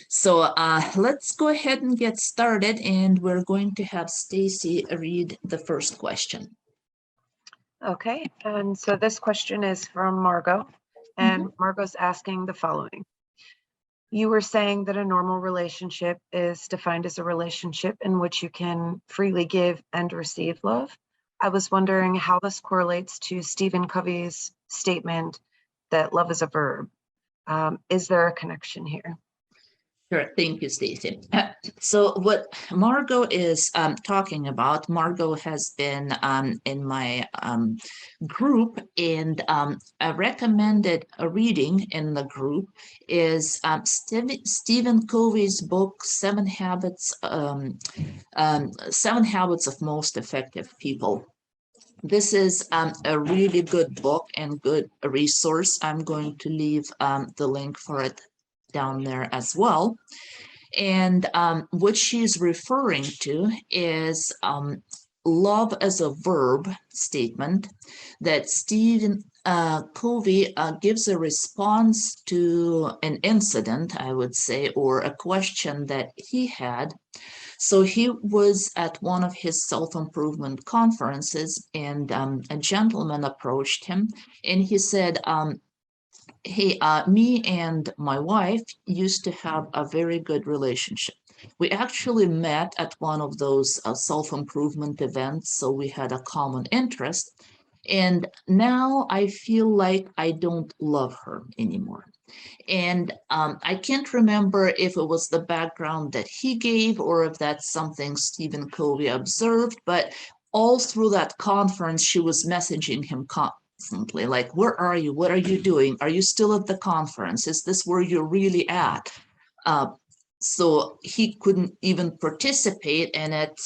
So let's go ahead and get started, and we're going to have Stacy read the first question. Okay, and so this question is from Margot, and Margot's asking the following. You were saying that a normal relationship is defined as a relationship in which you can freely give and receive love. I was wondering how this correlates to Stephen Covey's statement that love is a verb. Is there a connection here? Sure, thank you, Stacey. So what Margot is talking about, Margot has been in my group, and a recommended reading in the group is Stephen Covey's book, Seven Habits of Most Effective People. This is a really good book and good resource. I'm going to leave the link for it down there as well. And what she's referring to is love as a verb statement that Stephen Covey gives a response to an incident, I would say, or a question that he had. So he was at one of his self-improvement conferences, and a gentleman approached him, and he said, hey, me and my wife used to have a very good relationship. We actually met at one of those self-improvement events, so we had a common interest. And now I feel like I don't love her anymore. And I can't remember if it was the background that he gave or if that's something Stephen Covey observed, but all through that conference, she was messaging him constantly, like, where are you? What are you doing? Are you still at the conference? Is this where you're really at? So he couldn't even participate in it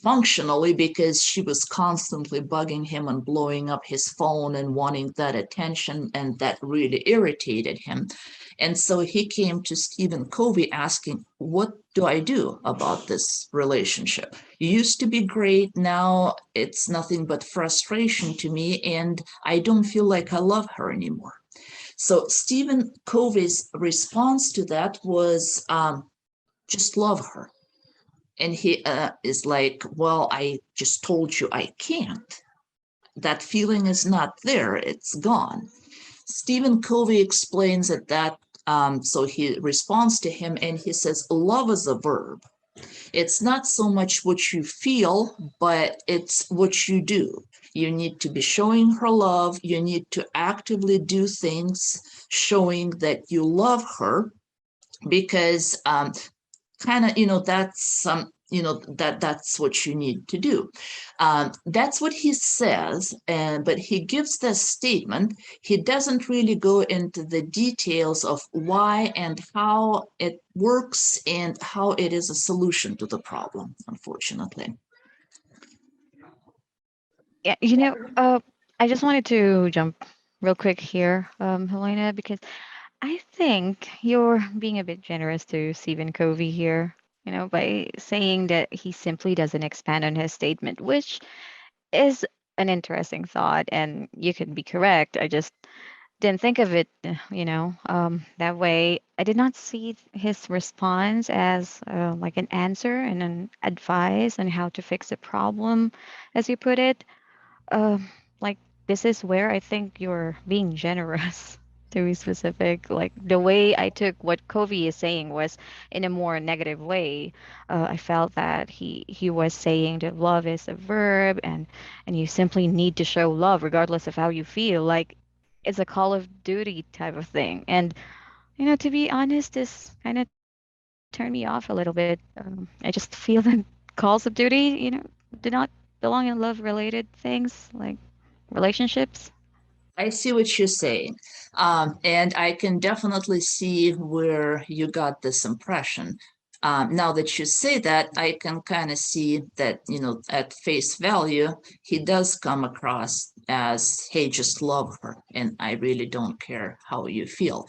functionally because she was constantly bugging him and blowing up his phone and wanting that attention, and that really irritated him. And so he came to Stephen Covey asking, what do I do about this relationship? It used to be great. Now it's nothing but frustration to me, and I don't feel like I love her anymore. So Stephen Covey's response to that was just love her. And he is like, well, I just told you I can't. That feeling is not there, it's gone. Stephen Covey explains that so he responds to him and he says, love is a verb. It's not so much what you feel, but it's what you do. You need to be showing her love. You need to actively do things showing that you love her, because kind of, that's that's what you need to do. That's what he says, but he gives this statement. He doesn't really go into the details of why and how it works and how it is a solution to the problem, unfortunately. Yeah, I just wanted to jump real quick here, Helena, because I think you're being a bit generous to Stephen Covey here, by saying that he simply doesn't expand on his statement, which is an interesting thought, and you could be correct. I just didn't think of it, that way. I did not see his response as like an answer and an advice on how to fix a problem, as you put it. Like, this is where I think you're being generous to be specific. Like, the way I took what Covey is saying was in a more negative way. I felt that he was saying that love is a verb, and you simply need to show love regardless of how you feel. Like, it's a Call of Duty type of thing. And to be honest, this kind of turned me off a little bit. I just feel that Calls of Duty, do not belong in love related things like relationships. I see what you're saying. And I can definitely see where you got this impression. Now that you say that, I can kind of see that, at face value, he does come across as, hey, just love her. And I really don't care how you feel.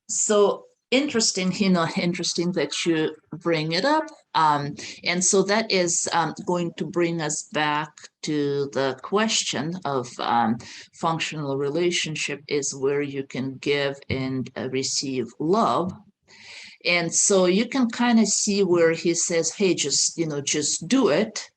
So interesting, interesting that you bring it up. And so that is going to bring us back to the question of functional relationship is where you can give and receive love. And so you can kind of see where he says, hey, just do it.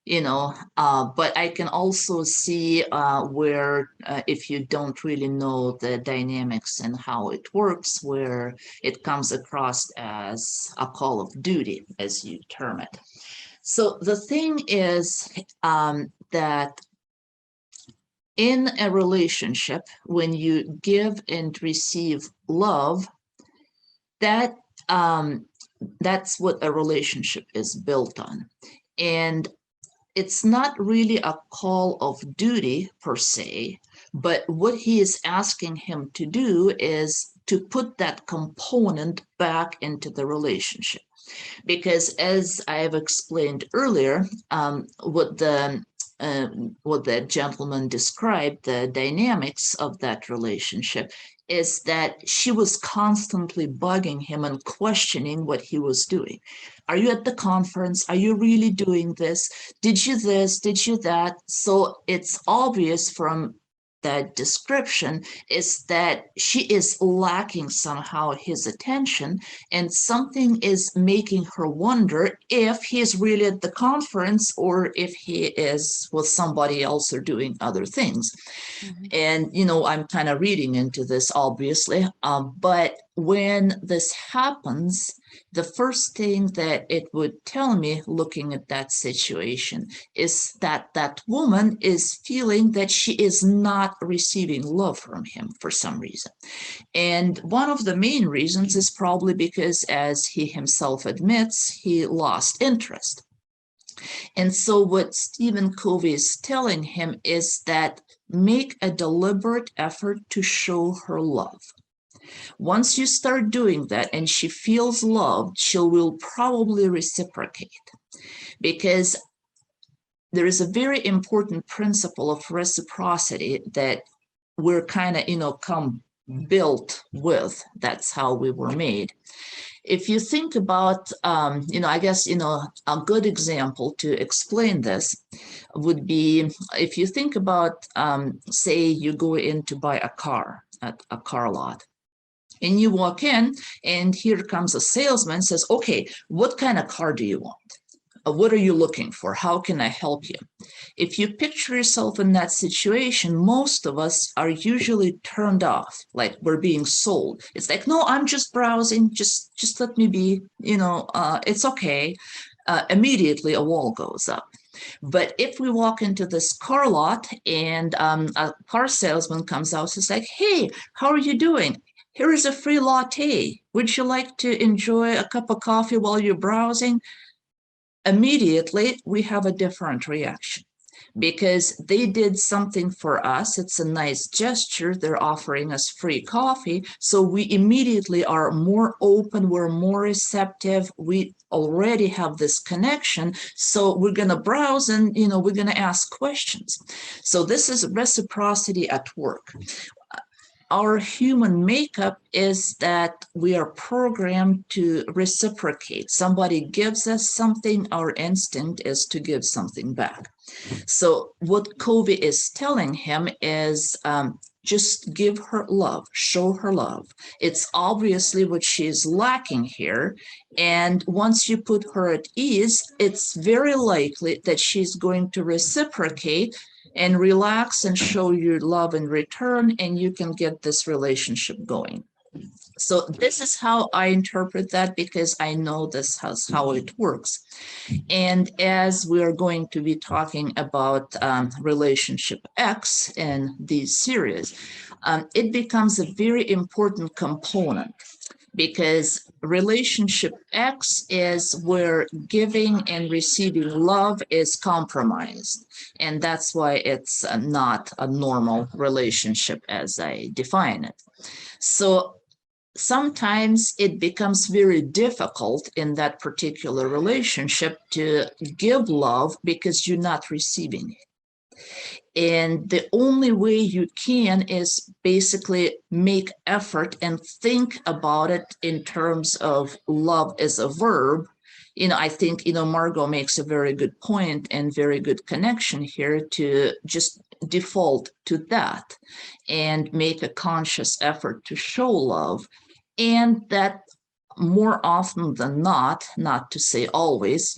But I can also see where if you don't really know the dynamics and how it works, where it comes across as a call of duty, as you term it. So the thing is that in a relationship, when you give and receive love, that's what a relationship is built on. And it's not really a call of duty per se, but what he is asking him to do is to put that component back into the relationship. Because as I have explained earlier, what the gentleman described, the dynamics of that relationship, is that she was constantly bugging him and questioning what he was doing. Are you at the conference? Are you really doing this? Did you this? Did you that? So it's obvious from that description is that she is lacking somehow his attention, and something is making her wonder if he's really at the conference or if he is with somebody else or doing other things. Mm-hmm. And, I'm kind of reading into this, obviously, but when this happens, the first thing that it would tell me looking at that situation is that that woman is feeling that she is not receiving love from him for some reason. And one of the main reasons is probably because, as he himself admits, he lost interest. And so what Stephen Covey is telling him is that make a deliberate effort to show her love. Once you start doing that and she feels loved, she will probably reciprocate, because there is a very important principle of reciprocity that we're kind of, built with. That's how we were made. If you think about, I guess, a good example to explain this would be if you think about, say, you go in to buy a car at a car lot. And you walk in, and here comes a salesman, says, okay, what kind of car do you want? What are you looking for? How can I help you? If you picture yourself in that situation, most of us are usually turned off, like we're being sold. It's like, no, I'm just browsing. Just let me be, it's okay. Immediately a wall goes up. But if we walk into this car lot and a car salesman comes out, it's like, hey, how are you doing? Here is a free latte. Would you like to enjoy a cup of coffee while you're browsing? Immediately, we have a different reaction because they did something for us. It's a nice gesture. They're offering us free coffee. So we immediately are more open. We're more receptive. We already have this connection. So we're going to browse and, we're going to ask questions. So this is reciprocity at work. Our human makeup is that we are programmed to reciprocate. Somebody gives us something, our instinct is to give something back. So what Covey is telling him is just give her love, show her love. It's obviously what she's lacking here. And once you put her at ease, it's very likely that she's going to reciprocate and relax and show you love in return, and you can get this relationship going. So this is how I interpret that, because I know this is how it works. And as we are going to be talking about relationship X in these series, it becomes a very important component, because relationship X is where giving and receiving love is compromised. And that's why it's not a normal relationship as I define it. So sometimes it becomes very difficult in that particular relationship to give love because you're not receiving it. And the only way you can is basically make effort and think about it in terms of love as a verb. I think, Margot makes a very good point and very good connection here to just default to that and make a conscious effort to show love. And that more often than not to say always,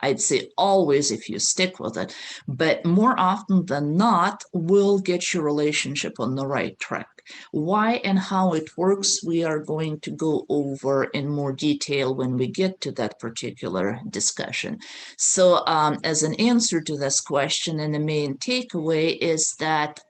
I'd say always if you stick with it, but more often than not will get your relationship on the right track. Why and how it works, we are going to go over in more detail when we get to that particular discussion. So as an answer to this question, and the main takeaway is that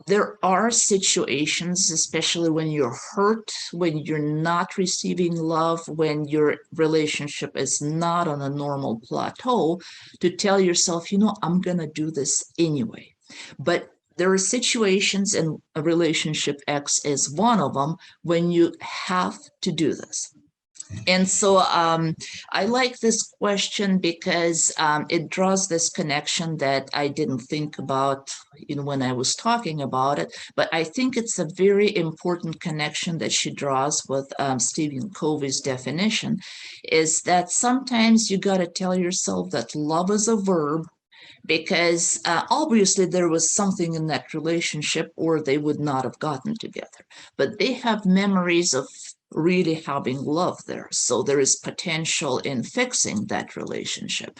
there are situations, especially when you're hurt, when you're not receiving love, when your relationship is not on a normal plateau, to tell yourself, I'm going to do this anyway. But there are situations, and a relationship X is one of them, when you have to do this. And so I like this question because it draws this connection that I didn't think about when I was talking about it, but I think it's a very important connection that she draws with Stephen Covey's definition, is that sometimes you got to tell yourself that love is a verb, because obviously there was something in that relationship or they would not have gotten together, but they have memories of really having love there. So there is potential in fixing that relationship.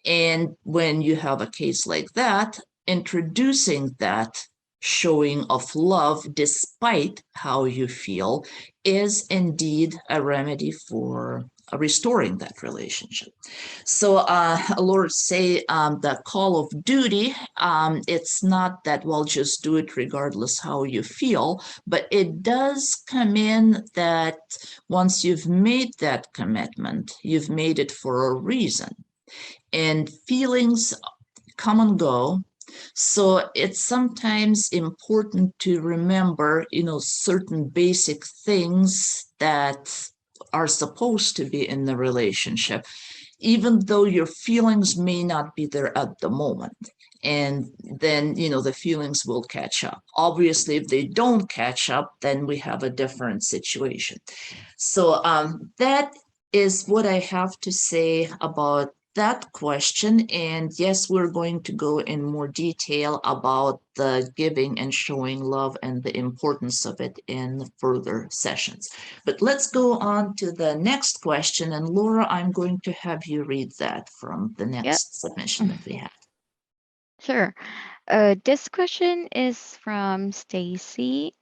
And when you have a case like that, introducing that showing of love despite how you feel is indeed a remedy for restoring that relationship. So Lord say the call of duty, it's not that, well, just do it regardless how you feel, but it does come in that once you've made that commitment, you've made it for a reason. And feelings come and go. So it's sometimes important to remember, certain basic things that are supposed to be in the relationship, even though your feelings may not be there at the moment. And then, the feelings will catch up. Obviously, if they don't catch up, then we have a different situation. So that is what I have to say about that question. And yes, we're going to go in more detail about the giving and showing love and the importance of it in further sessions. But let's go on to the next question. And Laura, I'm going to have you read that from the next submission that we had. Sure. This question is from Stacy.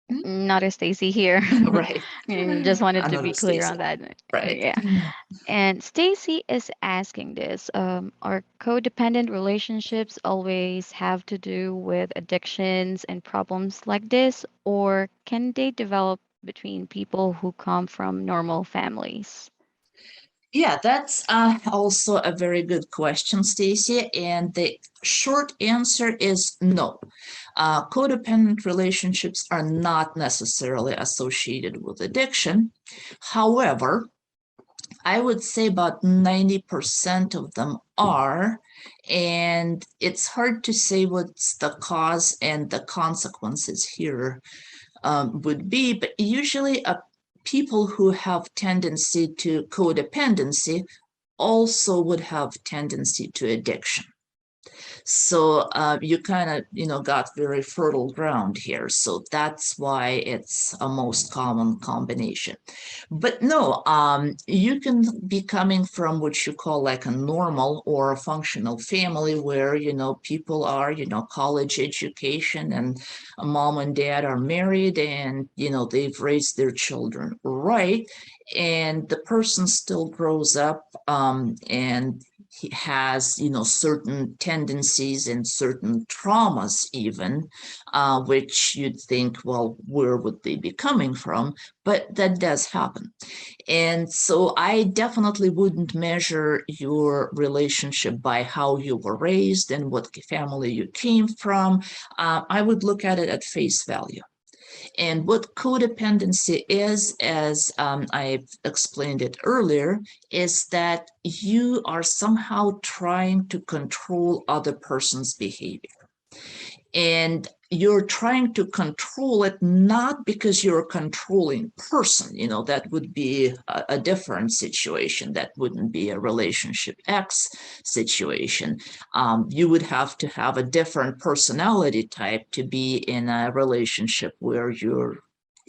Not a Stacy here. Right. Just wanted to Another be clear Stacy. on that. Right. Yeah. And Stacy is asking this, are codependent relationships always have to do with addictions and problems like this, or can they develop between people who come from normal families? Yeah, that's also a very good question, Stacy. And the short answer is no. Codependent relationships are not necessarily associated with addiction. However, I would say about 90% of them are, and it's hard to say what's the cause and the consequences here would be, but usually people who have tendency to codependency also would have tendency to addiction. So you kind of, got very fertile ground here. So that's why it's a most common combination. But no, you can be coming from what you call like a normal or a functional family where, people are, college education and mom and dad are married and, they've raised their children right. And the person still grows up and he has, certain tendencies and certain traumas even, which you'd think, well, where would they be coming from? But that does happen. And so I definitely wouldn't measure your relationship by how you were raised and what family you came from. I would look at it at face value. And what codependency is, as I explained it earlier, is that you are somehow trying to control other person's behavior. And you're trying to control it, not because you're a controlling person, that would be a different situation. That wouldn't be a relationship X situation. You would have to have a different personality type to be in a relationship where you're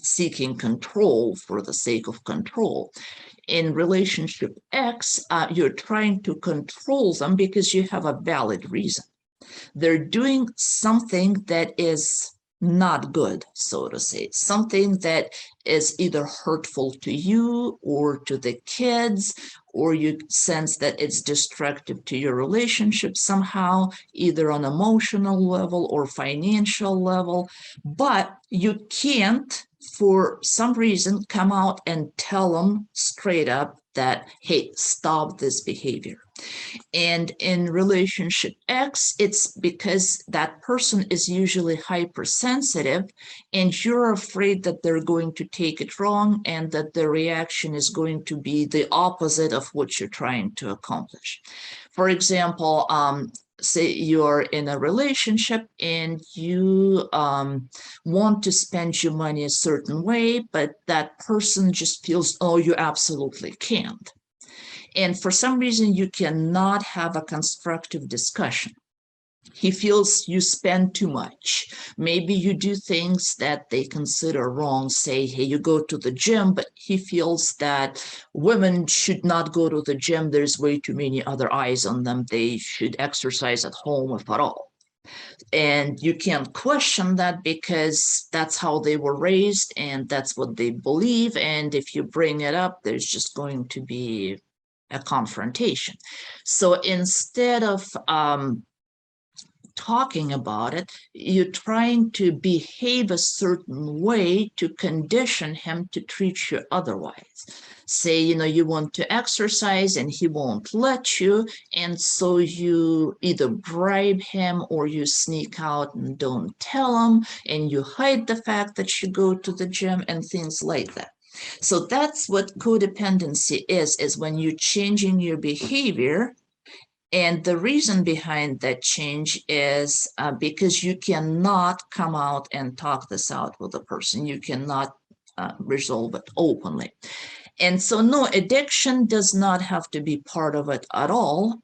seeking control for the sake of control. In relationship X, you're trying to control them because you have a valid reason. They're doing something that is not good, so to say, something that is either hurtful to you or to the kids, or you sense that it's destructive to your relationship somehow, either on emotional level or financial level, but you can't, for some reason, come out and tell them straight up that, hey, stop this behavior. And in relationship X, it's because that person is usually hypersensitive and you're afraid that they're going to take it wrong and that the reaction is going to be the opposite of what you're trying to accomplish. For example, say you're in a relationship and you want to spend your money a certain way, but that person just feels, oh, you absolutely can't. And for some reason, you cannot have a constructive discussion. He feels you spend too much. Maybe you do things that they consider wrong. Say, hey, you go to the gym, but he feels that women should not go to the gym. There's way too many other eyes on them. They should exercise at home, if at all. And you can't question that because that's how they were raised and that's what they believe. And if you bring it up, there's just going to be a confrontation. So instead of talking about it, you're trying to behave a certain way to condition him to treat you otherwise. Say, you want to exercise and he won't let you, and so you either bribe him or you sneak out and don't tell him, and you hide the fact that you go to the gym and things like that. So that's what codependency is when you're changing your behavior. And the reason behind that change is because you cannot come out and talk this out with a person. You cannot resolve it openly. And so, no, addiction does not have to be part of it at all.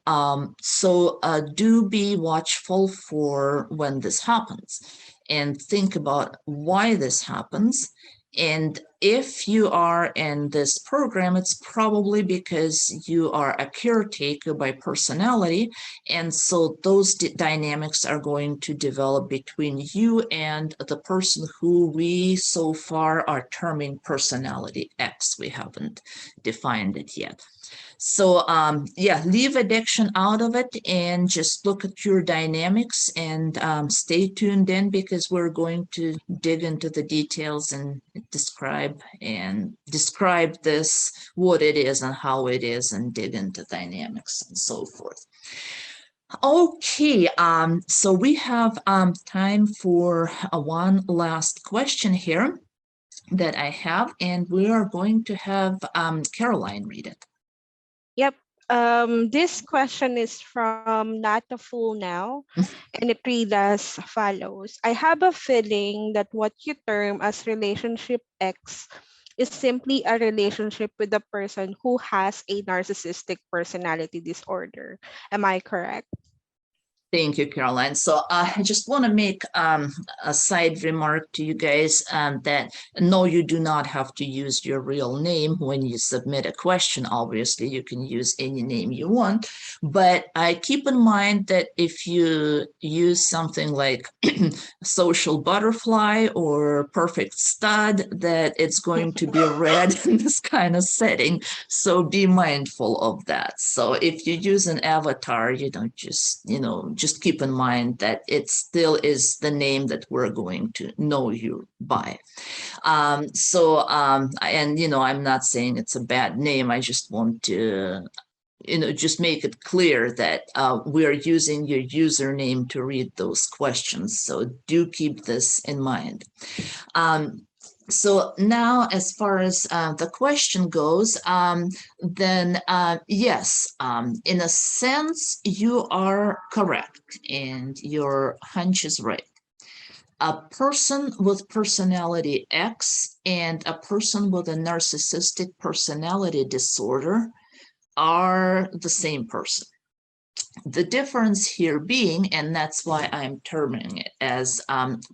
So do be watchful for when this happens and think about why this happens. And if you are in this program, it's probably because you are a caretaker by personality. And so those dynamics are going to develop between you and the person who we so far are terming personality X. We haven't defined it yet. So yeah, leave addiction out of it and just look at your dynamics and stay tuned in because we're going to dig into the details and describe this, what it is and how it is, and dig into dynamics and so forth. Okay, so we have time for one last question here that I have, and we are going to have Caroline read it. Yep. This question is from Not a Fool Now, and it reads as follows. I have a feeling that what you term as relationship X is simply a relationship with a person who has a narcissistic personality disorder. Am I correct? Thank you, Caroline. So I just want to make a side remark to you guys that no, you do not have to use your real name when you submit a question. Obviously, you can use any name you want, but I keep in mind that if you use something like social butterfly or perfect stud, that it's going to be read in this kind of setting. So be mindful of that. So if you use an avatar, you don't just keep in mind that it still is the name that we're going to know you by. And I'm not saying it's a bad name. I just want to just make it clear that we are using your username to read those questions. So do keep this in mind. So now, as far as the question goes, then yes, in a sense, you are correct and your hunch is right. A person with personality X and a person with a narcissistic personality disorder are the same person. The difference here being, and that's why I'm terming it as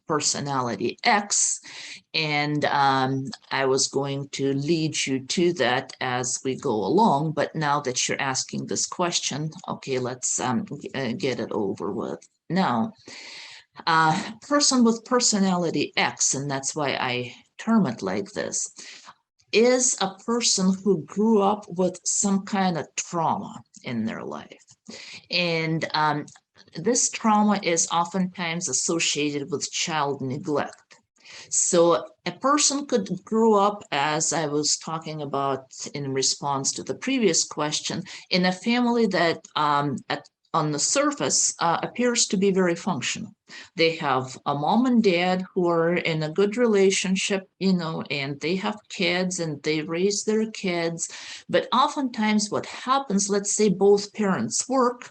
personality X, and I was going to lead you to that as we go along, but now that you're asking this question, okay, let's get it over with. Now, person with personality X, and that's why I term it like this, is a person who grew up with some kind of trauma in their life. And this trauma is oftentimes associated with child neglect. So a person could grow up, as I was talking about in response to the previous question, in a family that on the surface appears to be very functional. They have a mom and dad who are in a good relationship, you know, and they have kids and they raise their kids. But oftentimes what happens, let's say both parents work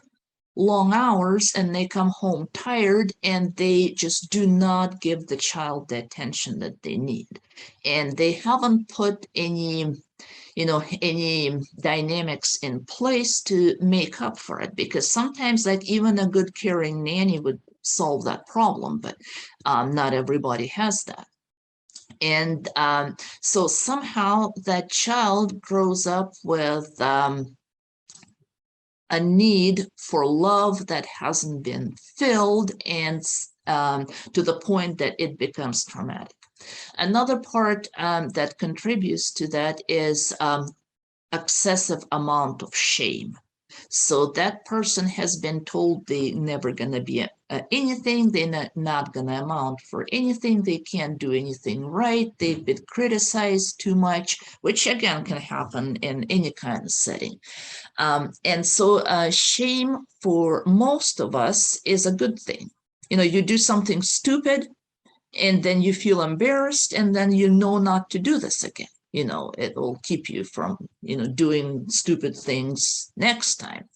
long hours and they come home tired and they just do not give the child the attention that they need. And they haven't put any, you know, any dynamics in place to make up for it, because sometimes like even a good caring nanny would solve that problem, but not everybody has that. And so somehow that child grows up with a need for love that hasn't been filled, and to the point that it becomes traumatic. Another part that contributes to that is excessive amount of shame. So that person has been told they're never going to be anything, they're not going to amount for anything, they can't do anything right, they've been criticized too much, which again can happen in any kind of setting. And so shame for most of us is a good thing. You know, you do something stupid and then you feel embarrassed and then you know not to do this again. You know, it will keep you from, you know, doing stupid things next time.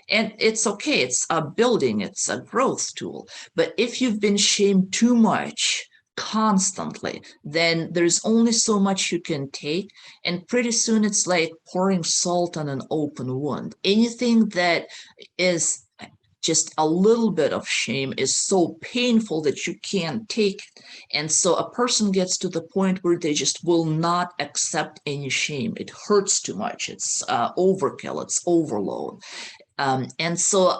And it's okay, it's a building, it's a growth tool. But if you've been shamed too much, constantly, then there's only so much you can take. And pretty soon it's like pouring salt on an open wound. Anything that is just a little bit of shame is so painful that you can't take it. And so a person gets to the point where they just will not accept any shame. It hurts too much. It's overkill. It's overload. And so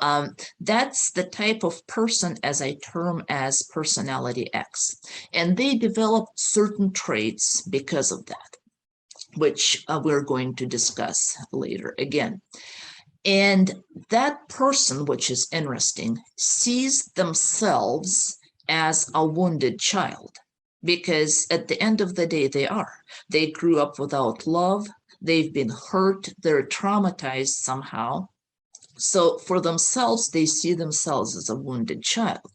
that's the type of person, as I term as personality X. And they develop certain traits because of that, which we're going to discuss later again. And that person, which is interesting, sees themselves as a wounded child, because at the end of the day, they are. They grew up without love. They've been hurt. They're traumatized somehow. So for themselves, they see themselves as a wounded child.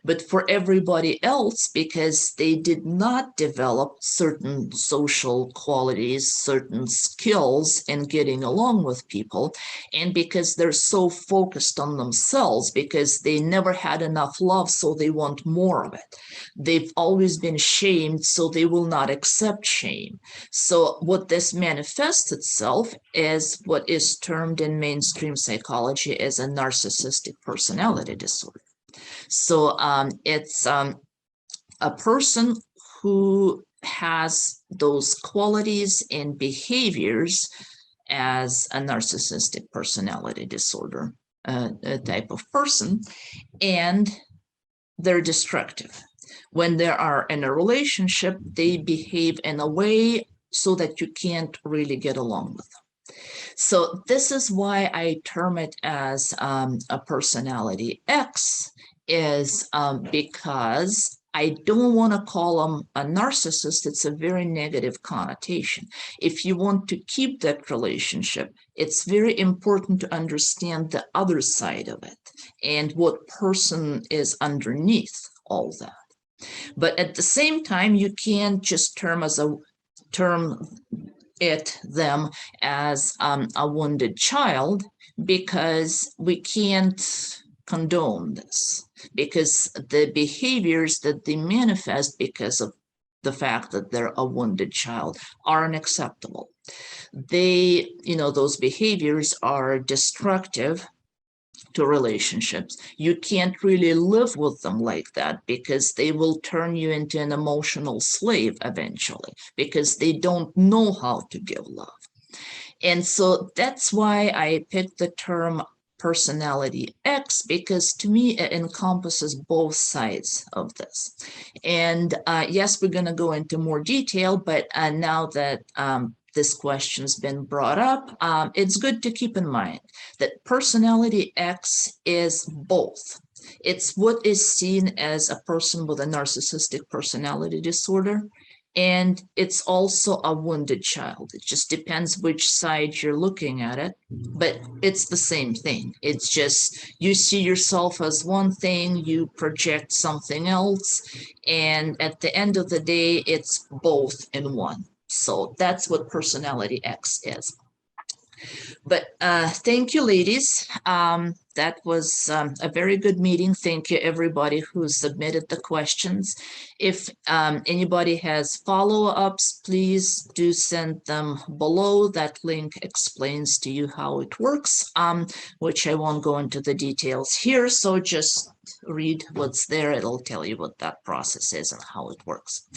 But for everybody else, because they did not develop certain social qualities, certain skills in getting along with people, and because they're so focused on themselves, because they never had enough love, so they want more of it. They've always been shamed, so they will not accept shame. So what this manifests itself is what is termed in mainstream psychology as a narcissistic personality disorder. So it's a person who has those qualities and behaviors as a narcissistic personality disorder type of person, and they're destructive. When they are in a relationship, they behave in a way so that you can't really get along with them. So this is why I term it as a personality X, is because I don't want to call them a narcissist. It's a very negative connotation. If you want to keep that relationship, it's very important to understand the other side of it and what person is underneath all that. But at the same time, you can't just term them as a wounded child, because we can't condone this, because the behaviors that they manifest because of the fact that they're a wounded child are unacceptable. They, those behaviors are destructive to relationships. You can't really live with them like that, because they will turn you into an emotional slave eventually, because they don't know how to give love. And so that's why I picked the term personality X, because to me it encompasses both sides of this. And yes, we're going to go into more detail, but now that this question's been brought up, it's good to keep in mind that personality X is both. It's what is seen as a person with a narcissistic personality disorder, and it's also a wounded child. It just depends which side you're looking at it, but it's the same thing. It's just you see yourself as one thing, you project something else, and at the end of the day, it's both in one. So that's what personality X is. But thank you, ladies. That was a very good meeting. Thank you, everybody who submitted the questions. If anybody has follow-ups, please do send them below. That link explains to you how it works, which I won't go into the details here. So just read what's there. It'll tell you what that process is and how it works.